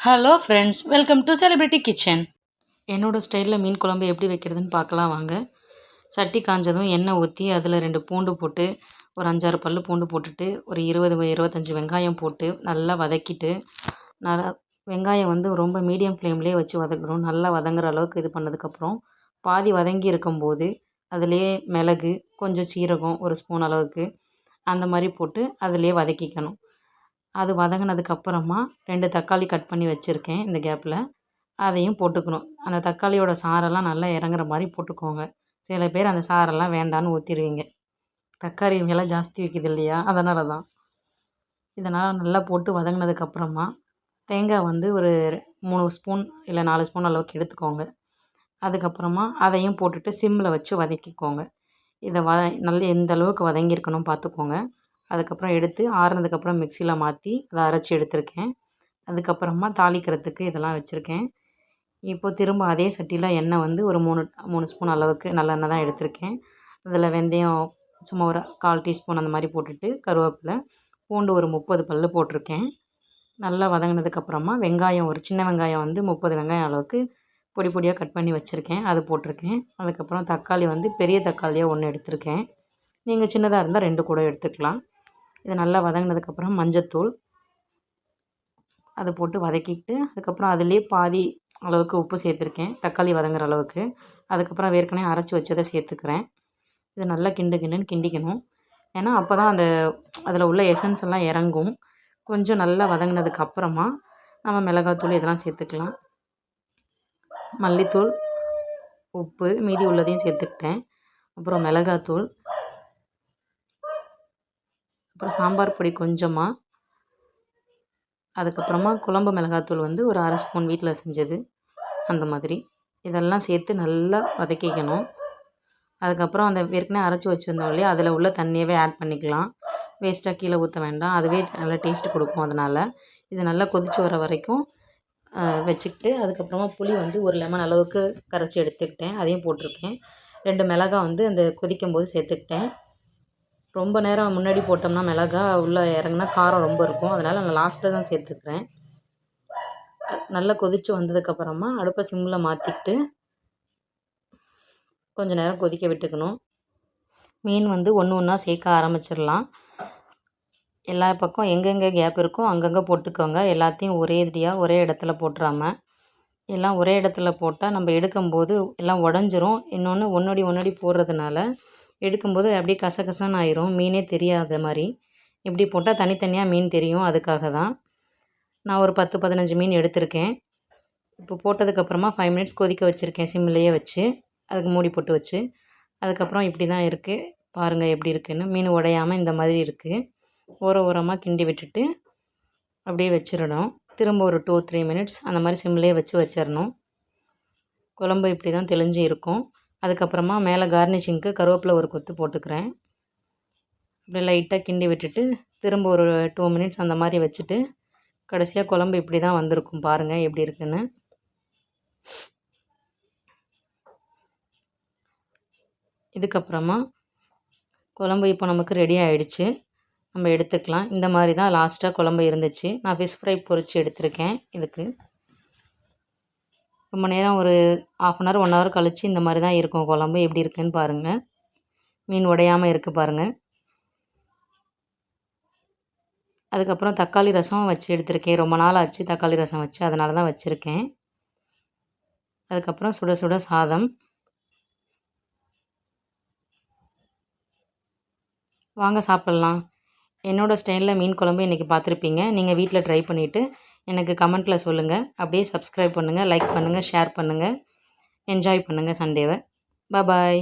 Hello friends, welcome to celebrity kitchen. என்னோடய ஸ்டைலில் மீன் குழம்பு எப்படி வைக்கிறதுன்னு பார்க்கலாம் வாங்க. சட்டி காஞ்சதும் எண்ணெய் ஊற்றி அதில் 2 பூண்டு போட்டு ஒரு 5-6 பல் பூண்டு போட்டுட்டு ஒரு 20-25 வெங்காயம் போட்டு நல்லா வதக்கிட்டு, நல்லா வெங்காயம் வந்து ரொம்ப மீடியம் ஃப்ளேம்லேயே வச்சு வதக்கணும். நல்லா வதங்குற அளவுக்கு இது பண்ணதுக்கப்புறம் பாதி வதங்கி இருக்கும்போது அதிலேயே மிளகு, கொஞ்சம் சீரகம் 1 ஸ்பூன் அளவுக்கு அந்த மாதிரி போட்டு அதிலேயே வதக்கிக்கணும். அது வதங்கினதுக்கப்புறமா 2 தக்காளி கட் பண்ணி வச்சுருக்கேன். இந்த கேப்பில் அதையும் போட்டுக்கணும். அந்த தக்காளியோட சாரெல்லாம் நல்லா இறங்குற மாதிரி போட்டுக்கோங்க. சில பேர் அந்த சாரெல்லாம் வேண்டான்னு ஊற்றிடுவீங்க. தக்காளி விலை ஜாஸ்தி விற்கிது இல்லையா, அதனால தான். இதனால் நல்லா போட்டு வதங்கினதுக்கப்புறமா தேங்காய் வந்து ஒரு 3 ஸ்பூன் இல்லை 4 ஸ்பூன் அளவுக்கு எடுத்துக்கோங்க. அதுக்கப்புறமா அதையும் போட்டுட்டு சிம்மில் வச்சு வதக்கிக்கோங்க. இதை நல்லா எந்த அளவுக்கு வதங்கியிருக்கணும் பார்த்துக்கோங்க. அதுக்கப்புறம் எடுத்து ஆறுனதுக்கப்புறம் மிக்சியில் மாற்றி அதை அரைச்சி எடுத்திருக்கேன். அதுக்கப்புறமா தாளிக்கிறதுக்கு இதெல்லாம் வச்சுருக்கேன். இப்போது திரும்ப அதே சட்டியில் எண்ணெய் வந்து ஒரு 3 ஸ்பூன் அளவுக்கு நல்லெண்ணெய் தான் எடுத்திருக்கேன். அதில் வெந்தயம் சும்மா ஒரு 1/4 டீஸ்பூன் அந்த மாதிரி போட்டுட்டு, கருவேப்பிலை, பூண்டு ஒரு 30 பல் போட்டிருக்கேன். நல்லா வதங்கினதுக்கப்புறமா வெங்காயம் ஒரு சின்ன வெங்காயம் வந்து 30 வெங்காயம் அளவுக்கு பொடி பொடியாக கட் பண்ணி வச்சுருக்கேன், அது போட்டிருக்கேன். அதுக்கப்புறம் தக்காளி வந்து பெரிய தக்காளியாக 1 எடுத்திருக்கேன். நீங்கள் சின்னதாக இருந்தால் 2 கூட எடுத்துக்கலாம். இது நல்லா வதங்கினதுக்கப்புறம் மஞ்சத்தூள் அதை போட்டு வதக்கிட்டு, அதுக்கப்புறம் அதிலே பாதி அளவுக்கு உப்பு சேர்த்துருக்கேன், தக்காளி வதங்குற அளவுக்கு. அதுக்கப்புறம் ஏற்கனவே அரைச்சி வச்சதை சேர்த்துக்கிறேன். இதை நல்லா கிண்டுன்னு கிண்டிக்கணும். ஏன்னா அப்போ தான் அதில் உள்ள எசன்ஸ் எல்லாம் இறங்கும். கொஞ்சம் நல்லா வதங்கினதுக்கப்புறமா நம்ம மிளகாத்தூள் இதெல்லாம் சேர்த்துக்கலாம். மல்லித்தூள், உப்பு மீதி உள்ளதையும் சேர்த்துக்கிட்டேன். அப்புறம் மிளகாத்தூள், அப்புறம் சாம்பார் பொடி கொஞ்சமாக, அதுக்கப்புறமா குழம்பு மிளகாத்தூள் வந்து ஒரு 1/2 ஸ்பூன் வீட்டில் செஞ்சது அந்த மாதிரி. இதெல்லாம் சேர்த்து நல்லா வதக்கிக்கணும். அதுக்கப்புறம் அந்த ஏற்கனவே அரைச்சி வச்சுருந்தோம் இல்லையா, அதில் உள்ள தண்ணியவே ஆட் பண்ணிக்கலாம். வேஸ்ட்டாக கீழே ஊற்ற வேண்டாம், அதுவே நல்லா டேஸ்ட்டு கொடுக்கும். அதனால் இது நல்லா கொதித்து வர வரைக்கும் வச்சுக்கிட்டு, அதுக்கப்புறமா புளி வந்து ஒரு லெமன் அளவுக்கு கரைச்சி எடுத்துக்கிட்டேன், அதையும் போட்டிருக்கேன். 2 மிளகாய் வந்து அந்த கொதிக்கும் போது சேர்த்துக்கிட்டேன். ரொம்ப நேரம் முன்னாடி போட்டோம்னா மிளகா உள்ளே இறங்குனா காரம் ரொம்ப இருக்கும், அதனால் நான் லாஸ்ட்டில் தான் சேர்த்துக்கிறேன். நல்லா கொதித்து வந்ததுக்கப்புறமா அடுப்பை சிம்மில் மாற்றிக்கிட்டு கொஞ்சம் நேரம் கொதிக்க விட்டுக்கணும். மீன் வந்து ஒன்றா சேர்க்க ஆரம்பிச்சிடலாம். எல்லா பக்கம் எங்கெங்கே கேப் இருக்கோ அங்கங்கே போட்டுக்கோங்க. எல்லாத்தையும் ஒரே இடத்துல போட்டுறாமல், எல்லாம் ஒரே இடத்துல போட்டால் நம்ம எடுக்கும்போது எல்லாம் உடஞ்சிரும். இன்னொன்று ஒன்றோடி போடுறதுனால எடுக்கும்போது அப்படியே கசகசன்னு ஆயிரும், மீனே தெரியாத மாதிரி. இப்படி போட்டால் தனித்தனியாக மீன் தெரியும், அதுக்காக தான். நான் ஒரு 10-15 மீன் எடுத்திருக்கேன். இப்போ போட்டதுக்கப்புறமா 5 மினிட்ஸ் கொதிக்க வச்சுருக்கேன், சிம்மிலேயே வச்சு. அதுக்கு மூடி போட்டு வச்சு. அதுக்கப்புறம் இப்படி தான் இருக்குது, பாருங்கள் எப்படி இருக்குதுன்னு. மீன் உடையாமல் இந்த மாதிரி இருக்குது. ஓரமாக கிண்டி விட்டுட்டு அப்படியே வச்சிடணும். திரும்ப ஒரு 2-3 மினிட்ஸ் அந்த மாதிரி சிம்மிலே வச்சிடணும். குழம்பு இப்படி தான் தெளிஞ்சு இருக்கும். அதுக்கப்புறமா மேலே கார்னிஷிங்க்கு கருவேப்பிலை ஒரு கொத்து போட்டுக்கிறேன். அப்படியே லைட்டாக கிண்டி விட்டுட்டு திரும்ப ஒரு 2 மினிட்ஸ் அந்த மாதிரி வச்சுட்டு, கடைசியாக குழம்பு இப்படி தான் வந்திருக்கும், பாருங்கள் எப்படி இருக்குன்னு. இதுக்கப்புறமா குழம்பு இப்போ நமக்கு ரெடி ஆகிடுச்சு, நம்ம எடுத்துக்கலாம். இந்த மாதிரி தான் லாஸ்ட்டாக குழம்பு இருந்துச்சு. நான் ஃபிஷ் ஃப்ரை பொரித்து எடுத்திருக்கேன். இதுக்கு ரொம்ப நேரம் ஒரு 1/2 அன் ஹவர் 1 ஹவர் கழித்து இந்த மாதிரி தான் இருக்கும் குழம்பு. எப்படி இருக்குன்னு பாருங்கள். மீன் உடையாமல் இருக்குது பாருங்கள். அதுக்கப்புறம் தக்காளி ரசம் வச்சு எடுத்திருக்கேன். ரொம்ப நாள் ஆச்சு தக்காளி ரசம் வச்சு, அதனால தான் வச்சுருக்கேன். அதுக்கப்புறம் சுட சுட சாதம். வாங்க சாப்பிட்லாம். என்னோடய ஸ்டைலில் மீன் குழம்பு இன்றைக்கி பார்த்துருப்பீங்க. நீங்கள் வீட்டில் ட்ரை பண்ணிவிட்டு எனக்கு கமெண்ட்டில் சொல்லுங்கள். அப்படியே சப்ஸ்கிரைப் பண்ணுங்கள், லைக் பண்ணுங்கள், ஷேர் பண்ணுங்கள். என்ஜாய் பண்ணுங்கள் சண்டேவை. பாய்.